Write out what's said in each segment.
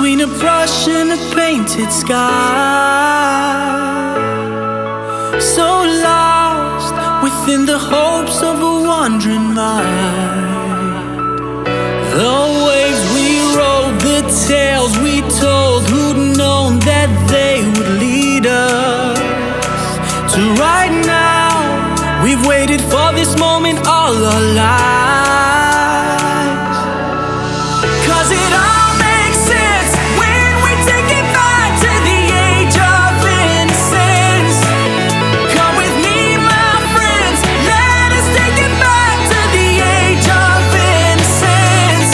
between a brush and a painted sky. So lost within the hopes of a wandering mind. The waves we rode, the tales we told, who'd known that they would lead us to right now. We've waited for this moment all our lives. 'Cause it all makes sense when we take it back to the age of innocence. Come with me, my friends, let us take it back to the age of innocence.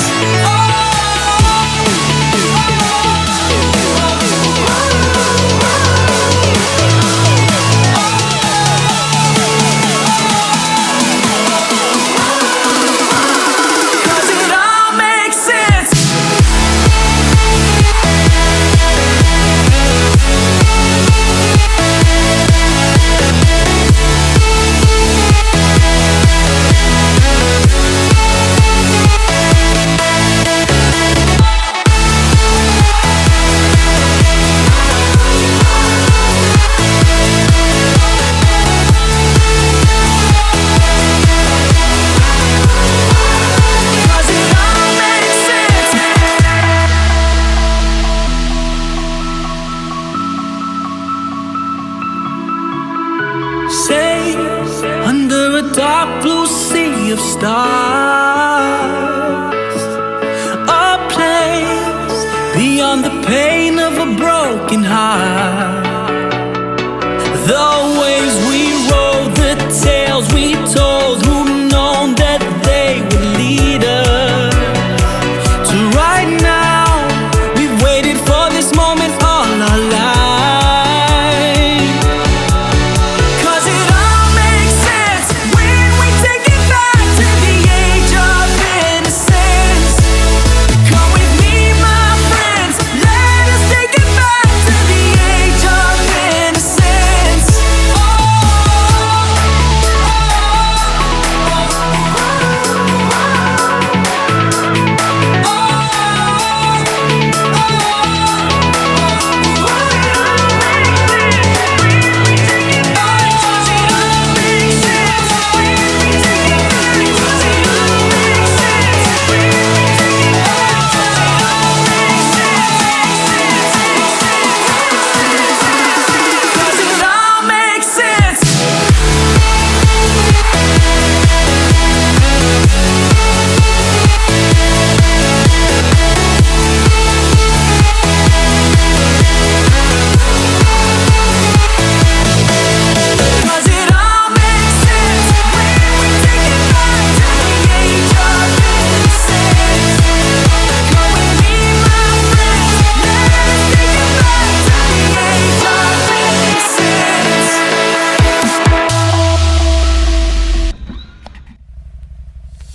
Safe under a dark blue sea of stars, a place beyond the pain of a broken heart. The waves we rode, the tales we told, who'd known that they would lead us to right now. We've waited for this moment all our lives.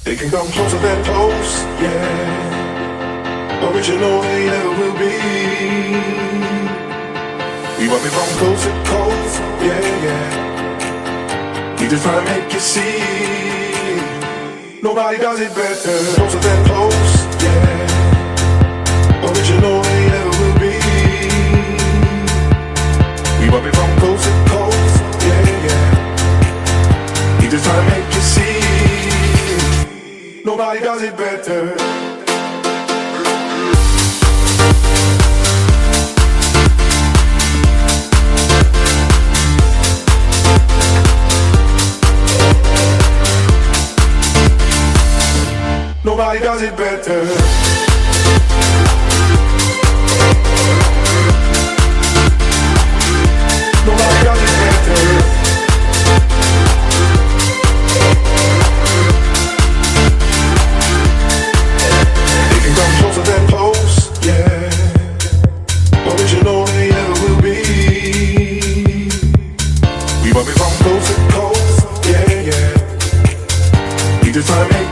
They can come closer than close, yeah. Original they never will be. We want me from coast to coast, yeah, yeah. We just try to make you see. Nobody does it better. Closer than close, yeah. Original they never will be. We want me from coast to coast, yeah, yeah. We just try to make you see. Nobody does it better. Nobody does it better. Nobody does it better. Closer than close, yeah. Original they ever will be. We want me from coast to coast, yeah, yeah. We just try to make